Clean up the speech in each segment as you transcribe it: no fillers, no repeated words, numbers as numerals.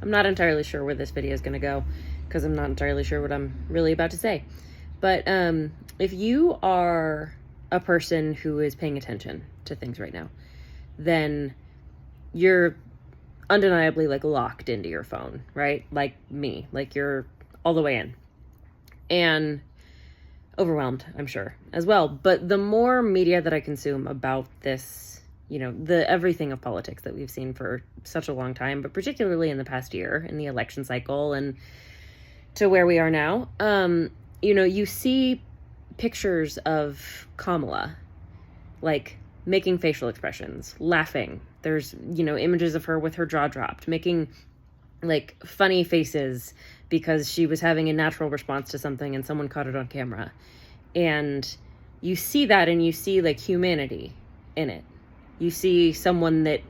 I'm not entirely sure where this video is going to go because I'm not entirely sure what I'm really about to say. But if you are a person who is paying attention to things right now, then you're undeniably like locked into your phone, right? Like me, like you're all the way in and overwhelmed, I'm sure, as well. But the more media that I consume about this, the everything of politics that we've seen for such a long time, but particularly in the past year, in the election cycle and to where we are now, you see pictures of Kamala, like making facial expressions, laughing. There's, images of her with her jaw dropped, making like funny faces because she was having a natural response to something and someone caught it on camera. And you see that and you see like humanity in it. You see someone that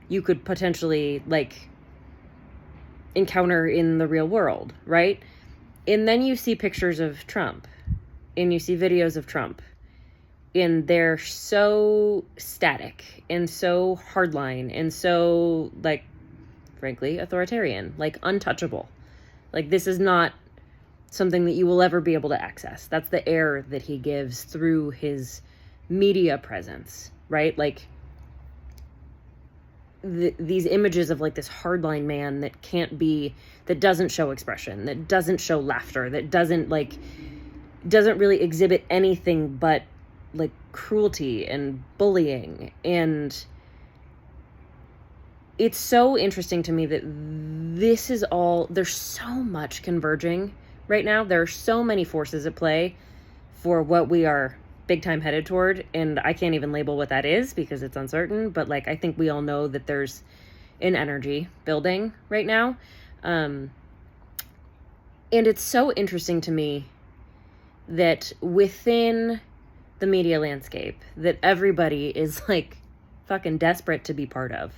you could potentially like encounter in the real world, right? And then you see pictures of Trump and you see videos of Trump, and they're so static and so hardline and so like, frankly, authoritarian, like untouchable. Like this is not something that you will ever be able to access. That's the air that he gives through his media presence, right? Like these images of like this hardline man that doesn't show expression, that doesn't show laughter, that doesn't really exhibit anything but like cruelty and bullying. And it's so interesting to me that this is all, there's so much converging right now. There are so many forces at play for what we are big time headed toward, and I can't even label what that is because it's uncertain, but like I think we all know that there's an energy building right now. And it's so interesting to me that within the media landscape that everybody is like fucking desperate to be part of.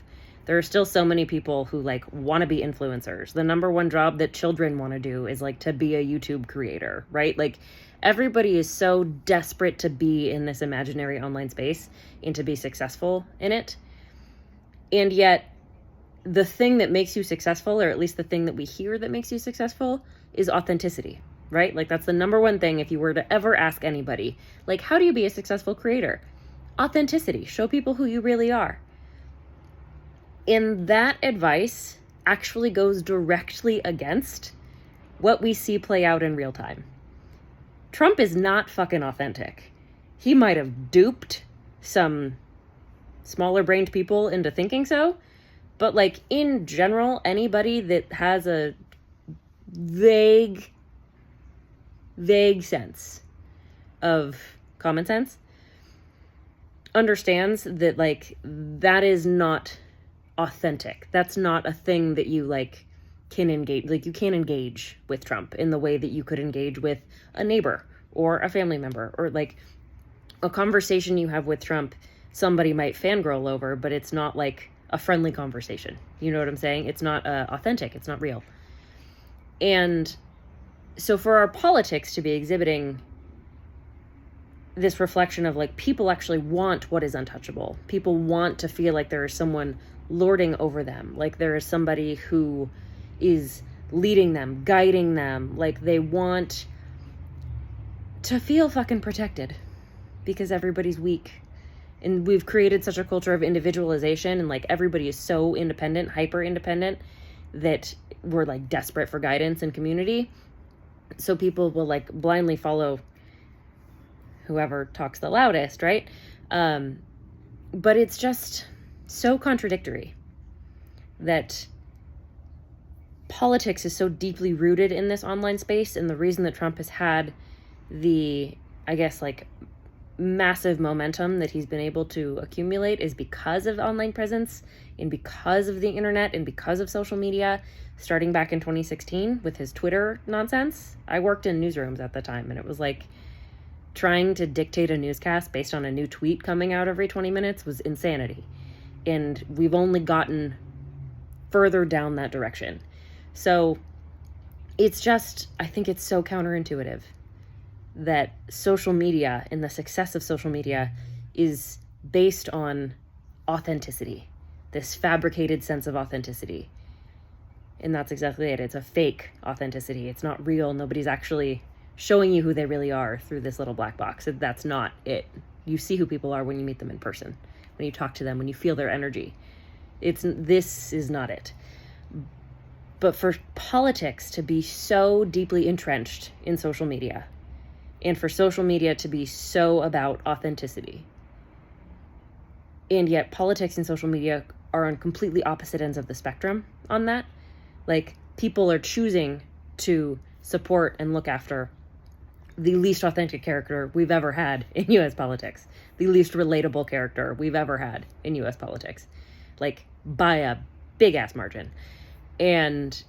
There are still so many people who like want to be influencers. The number one job that children want to do is like to be a YouTube creator, right? Like everybody is so desperate to be in this imaginary online space and to be successful in it. And yet the thing that makes you successful, or at least the thing that we hear that makes you successful, is authenticity, right? Like that's the number one thing. If you were to ever ask anybody, like, how do you be a successful creator? Authenticity. Show people who you really are. And that advice actually goes directly against what we see play out in real time. Trump is not fucking authentic. He might have duped some smaller brained people into thinking so, but like in general, anybody that has a vague sense of common sense understands that like that is not authentic. That's not a thing that you like can engage. Like you can't engage with Trump in the way that you could engage with a neighbor or a family member, or like a conversation you have with Trump, somebody might fangirl over, but it's not like a friendly conversation. You know what I'm saying? It's not authentic. It's not real. And so for our politics to be exhibiting this reflection of like people actually want what is untouchable. People want to feel like there is someone lording over them, like there is somebody who is leading them, guiding them, like they want to feel fucking protected because everybody's weak. And we've created such a culture of individualization, and like everybody is so independent, hyper independent, that we're like desperate for guidance and community. So people will like blindly follow whoever talks the loudest, right? But it's just so contradictory that politics is so deeply rooted in this online space. And the reason that Trump has had the, I guess, like massive momentum that he's been able to accumulate is because of online presence and because of the internet and because of social media, starting back in 2016 with his Twitter nonsense. I worked in newsrooms at the time, and it was like trying to dictate a newscast based on a new tweet coming out every 20 minutes was insanity. And we've only gotten further down that direction. So it's just, I think it's so counterintuitive that social media and the success of social media is based on authenticity, this fabricated sense of authenticity. And that's exactly it. It's a fake authenticity. It's not real. Nobody's actually showing you who they really are through this little black box. That's not it. You see who people are when you meet them in person, when you talk to them, when you feel their energy. This is not it. But for politics to be so deeply entrenched in social media, and for social media to be so about authenticity, and yet politics and social media are on completely opposite ends of the spectrum on that. Like, people are choosing to support and look after the least authentic character we've ever had in U.S. politics, the least relatable character we've ever had in U.S. politics, like, by a big ass margin. And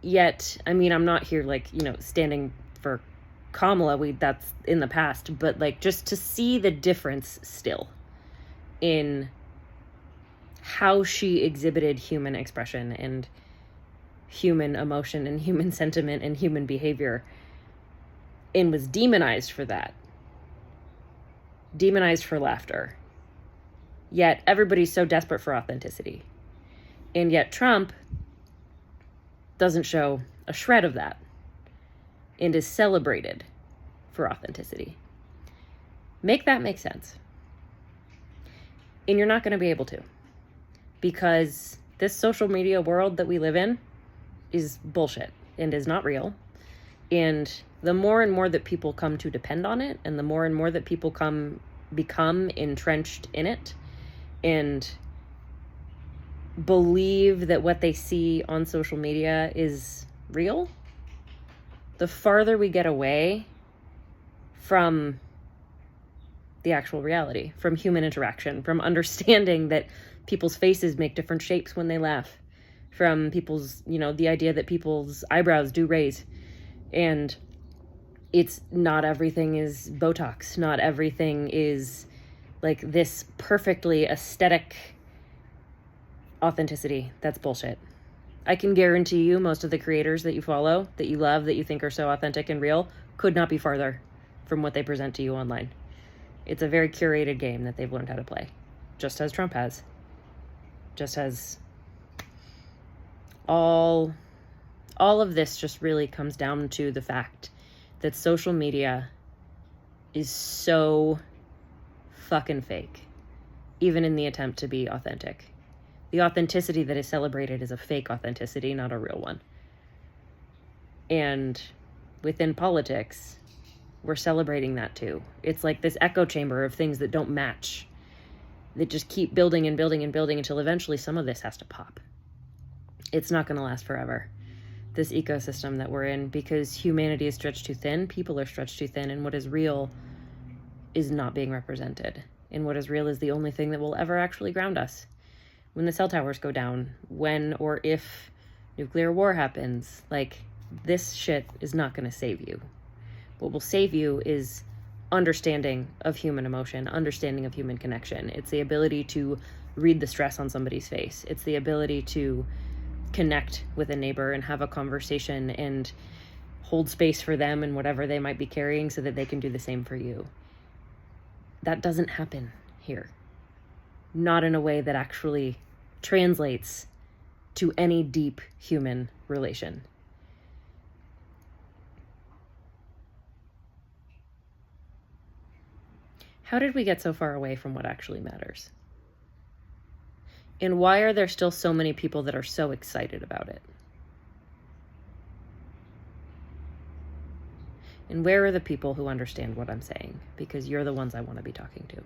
yet, I mean, I'm not here, like, you know, standing for Kamala. That's in the past, but like, just to see the difference still in how she exhibited human expression and human emotion and human sentiment and human behavior, and was demonized for that. Demonized for laughter. Yet everybody's so desperate for authenticity. And yet Trump doesn't show a shred of that and is celebrated for authenticity. Make that make sense. And you're not going to be able to, because this social media world that we live in is bullshit and is not real. And the more and more that people come to depend on it, and the more and more that people become entrenched in it and believe that what they see on social media is real, the farther we get away from the actual reality, from human interaction, from understanding that people's faces make different shapes when they laugh, from people's, you know, the idea that people's eyebrows do raise, and it's not everything is Botox, not everything is like this perfectly aesthetic authenticity. That's bullshit. I can guarantee you most of the creators that you follow, that you love, that you think are so authentic and real, could not be farther from what they present to you online. It's a very curated game that they've learned how to play, just as Trump has. Just as all of this just really comes down to the fact that social media is so fucking fake, even in the attempt to be authentic. The authenticity that is celebrated is a fake authenticity, not a real one. And within politics, we're celebrating that too. It's like this echo chamber of things that don't match, that just keep building and building and building until eventually some of this has to pop. It's not going to last forever, this ecosystem that we're in, because humanity is stretched too thin, people are stretched too thin, and what is real is not being represented. And what is real is the only thing that will ever actually ground us. When the cell towers go down, when or if nuclear war happens, like, this shit is not going to save you. What will save you is understanding of human emotion, understanding of human connection. It's the ability to read the stress on somebody's face. It's the ability to connect with a neighbor and have a conversation and hold space for them and whatever they might be carrying so that they can do the same for you. That doesn't happen here. Not in a way that actually translates to any deep human relation. How did we get so far away from what actually matters? And why are there still so many people that are so excited about it? And where are the people who understand what I'm saying? Because you're the ones I want to be talking to.